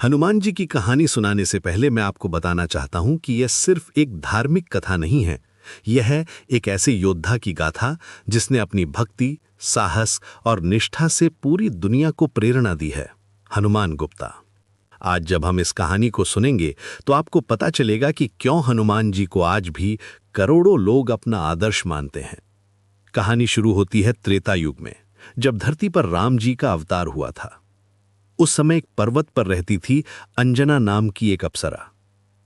हनुमान जी की कहानी सुनाने से पहले मैं आपको बताना चाहता हूं कि यह सिर्फ एक धार्मिक कथा नहीं है। यह है एक ऐसे योद्धा की गाथा जिसने अपनी भक्ति, साहस और निष्ठा से पूरी दुनिया को प्रेरणा दी है। हनुमान गुप्ता। आज जब हम इस कहानी को सुनेंगे तो आपको पता चलेगा कि क्यों हनुमान जी को आज भी करोड़ों लोग अपना आदर्श मानते हैं। कहानी शुरू होती है त्रेता युग में, जब धरती पर राम जी का अवतार हुआ था। उस समय एक पर्वत पर रहती थी अंजना नाम की एक अप्सरा।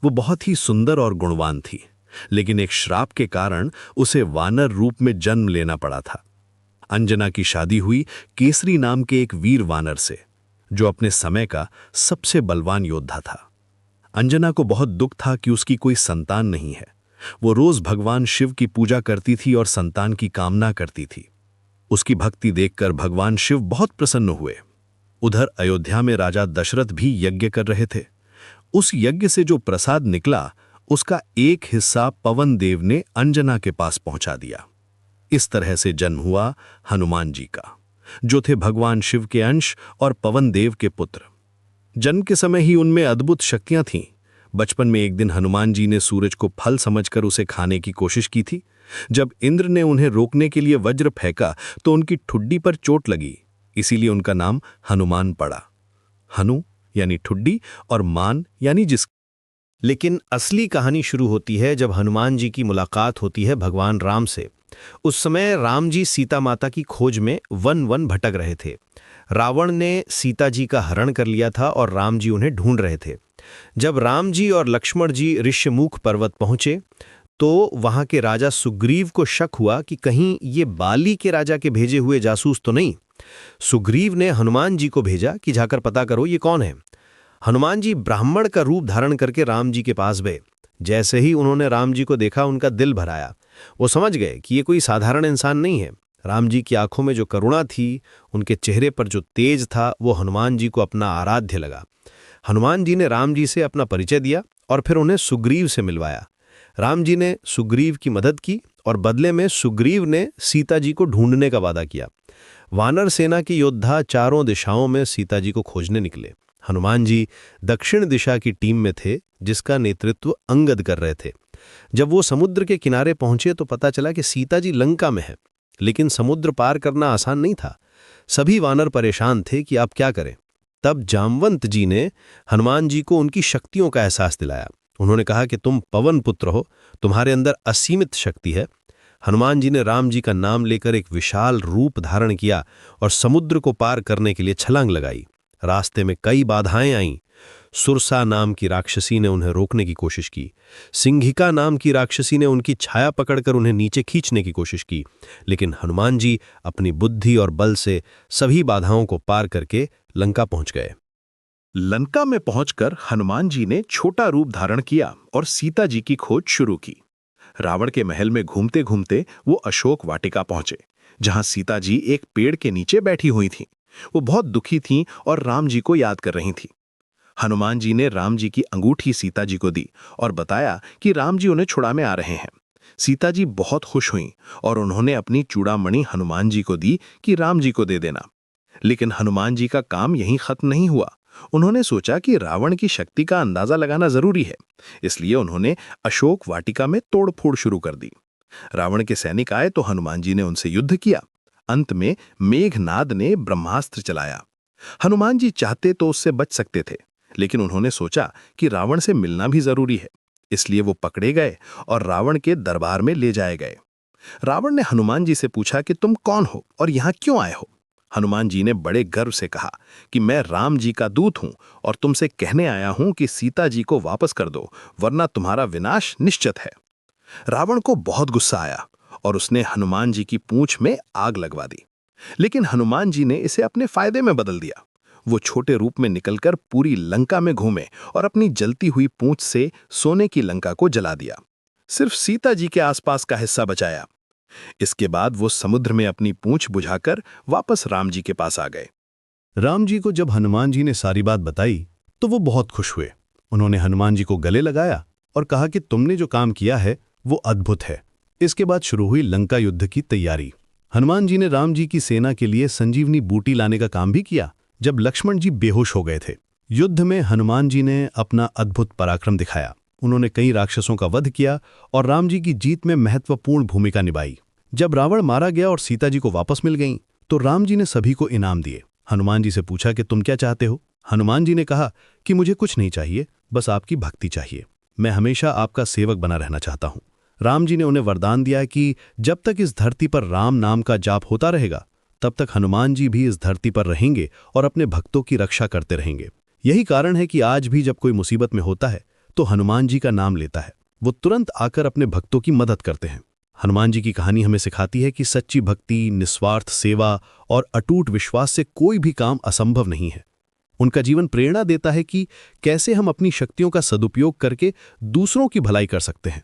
वो बहुत ही सुंदर और गुणवान थी, लेकिन एक श्राप के कारण उसे वानर रूप में जन्म लेना पड़ा था। अंजना की शादी हुई केसरी नाम के एक वीर वानर से, जो अपने समय का सबसे बलवान योद्धा था। अंजना को बहुत दुख था कि उसकी कोई संतान नहीं है। वो रोज भगवान शिव की पूजा करती थी और संतान की कामना करती थी। उसकी भक्ति देखकर भगवान शिव बहुत प्रसन्न हुए। उधर अयोध्या में राजा दशरथ भी यज्ञ कर रहे थे। उस यज्ञ से जो प्रसाद निकला, उसका एक हिस्सा पवन देव ने अंजना के पास पहुंचा दिया। इस तरह से जन्म हुआ हनुमान जी का, जो थे भगवान शिव के अंश और पवन देव के पुत्र। जन्म के समय ही उनमें अद्भुत शक्तियां थीं। बचपन में एक दिन हनुमान जी ने सूरज को फल समझकर उसे खाने की कोशिश की थी। जब इंद्र ने उन्हें रोकने के लिए वज्र फेंका तो उनकी ठुड्डी पर चोट लगी, इसीलिए उनका नाम हनुमान पड़ा। हनु यानी ठुड्डी और मान यानी जिस। लेकिन असली कहानी शुरू होती है जब हनुमान जी की मुलाकात होती है भगवान राम से। उस समय राम जी सीता माता की खोज में वन वन भटक रहे थे। रावण ने सीता जी का हरण कर लिया था और राम जी उन्हें ढूंढ रहे थे। जब राम जी और लक्ष्मण जी ऋष्यमुख पर्वत पहुंचे तो वहां के राजा सुग्रीव को शक हुआ कि कहीं ये बाली के राजा के भेजे हुए जासूस तो नहीं। सुग्रीव ने हनुमान जी को भेजा कि जाकर पता करो ये कौन है। हनुमान जी ब्राह्मण का रूप धारण करके राम जी के पास गए। जैसे ही उन्होंने राम जी को देखा, उनका दिल भर आया। वो समझ गए कि ये कोई साधारण इंसान नहीं है। राम जी की आंखों में जो करुणा थी, उनके चेहरे पर जो तेज था, वो हनुमान जी को अपना आराध्य लगा। हनुमान जी ने राम जी से अपना परिचय दिया और फिर उन्हें सुग्रीव से मिलवाया। राम जी ने सुग्रीव की मदद की और बदले में सुग्रीव ने सीता जी को ढूंढने का वादा किया। वानर सेना के योद्धा चारों दिशाओं में सीता जी को खोजने निकले। हनुमान जी दक्षिण दिशा की टीम में थे, जिसका नेतृत्व अंगद कर रहे थे। जब वो समुद्र के किनारे पहुंचे तो पता चला कि सीता जी लंका में है, लेकिन समुद्र पार करना आसान नहीं था। सभी वानर परेशान थे कि अब क्या करें। तब जामवंत जी ने हनुमान जी को उनकी शक्तियों का एहसास दिलाया। उन्होंने कहा कि तुम पवन पुत्र हो, तुम्हारे अंदर असीमित शक्ति है। हनुमान जी ने राम जी का नाम लेकर एक विशाल रूप धारण किया और समुद्र को पार करने के लिए छलांग लगाई। रास्ते में कई बाधाएं आईं। सुरसा नाम की राक्षसी ने उन्हें रोकने की कोशिश की। सिंघिका नाम की राक्षसी ने उनकी छाया पकड़कर उन्हें नीचे खींचने की कोशिश की, लेकिन हनुमान जी अपनी बुद्धि और बल से सभी बाधाओं को पार करके लंका पहुंच गए। लंका में पहुंचकर हनुमान जी ने छोटा रूप धारण किया और सीता जी की खोज शुरू की। रावण के महल में घूमते घूमते वो अशोक वाटिका पहुंचे, जहां सीता जी एक पेड़ के नीचे बैठी हुई थीं। वो बहुत दुखी थीं और राम जी को याद कर रही थीं। हनुमान जी ने राम जी की अंगूठी सीता जी को दी और बताया कि राम जी उन्हें छुड़ा में आ रहे हैं। सीता जी बहुत खुश हुईं और उन्होंने अपनी चूड़ामणि हनुमान जी को दी कि राम जी को दे देना। लेकिन हनुमान जी का काम यहीं खत्म नहीं हुआ। उन्होंने सोचा कि रावण की शक्ति का अंदाजा लगाना जरूरी है, इसलिए उन्होंने अशोक वाटिका में तोड़फोड़ शुरू कर दी। रावण के सैनिक आए तो हनुमान जी ने उनसे युद्ध किया। अंत में मेघनाद ने ब्रह्मास्त्र चलाया। हनुमान जी चाहते तो उससे बच सकते थे, लेकिन उन्होंने सोचा कि रावण से मिलना भी जरूरी है, इसलिए वो पकड़े गए और रावण के दरबार में ले जाए गए। रावण ने हनुमान जी से पूछा कि तुम कौन हो और यहां क्यों आए हो। हनुमान जी ने बड़े गर्व से कहा कि मैं राम जी का दूत हूं और तुमसे कहने आया हूं कि सीता जी को वापस कर दो, वरना तुम्हारा विनाश निश्चित है। रावण को बहुत गुस्सा आया और उसने हनुमान जी की पूंछ में आग लगवा दी, लेकिन हनुमान जी ने इसे अपने फायदे में बदल दिया। वो छोटे रूप में निकलकर पूरी लंका में घूमे और अपनी जलती हुई पूंछ से सोने की लंका को जला दिया। सिर्फ सीता जी के आसपास का हिस्सा बचाया। इसके बाद वो समुद्र में अपनी पूंछ बुझाकर वापस राम जी के पास आ गए। राम जी को जब हनुमान जी ने सारी बात बताई तो वो बहुत खुश हुए। उन्होंने हनुमान जी को गले लगाया और कहा कि तुमने जो काम किया है वो अद्भुत है। इसके बाद शुरू हुई लंका युद्ध की तैयारी। हनुमान जी ने राम जी की सेना के लिए संजीवनी बूटी लाने का काम भी किया। जब लक्ष्मण जी बेहोश हो गए थे, युद्ध में हनुमान जी ने अपना अद्भुत पराक्रम दिखाया। उन्होंने कई राक्षसों का वध किया और राम जी की जीत में महत्वपूर्ण भूमिका निभाई। जब रावण मारा गया और सीता जी को वापस मिल गईं, तो राम जी ने सभी को इनाम दिए। हनुमान जी से पूछा कि तुम क्या चाहते हो? हनुमान जी ने कहा कि मुझे कुछ नहीं चाहिए, बस आपकी भक्ति चाहिए। मैं हमेशा आपका सेवक बना रहना चाहता हूं। राम जी ने उन्हें वरदान दिया कि जब तक इस धरती पर राम नाम का जाप होता रहेगा, तब तक हनुमान जी भी इस धरती पर रहेंगे और अपने भक्तों की रक्षा करते रहेंगे। यही कारण है कि आज भी जब कोई मुसीबत में होता है तो हनुमान जी का नाम लेता है। वो तुरंत आकर अपने भक्तों की मदद करते हैं। हनुमान जी की कहानी हमें सिखाती है कि सच्ची भक्ति, निस्वार्थ सेवा और अटूट विश्वास से कोई भी काम असंभव नहीं है। उनका जीवन प्रेरणा देता है कि कैसे हम अपनी शक्तियों का सदुपयोग करके दूसरों की भलाई कर सकते हैं।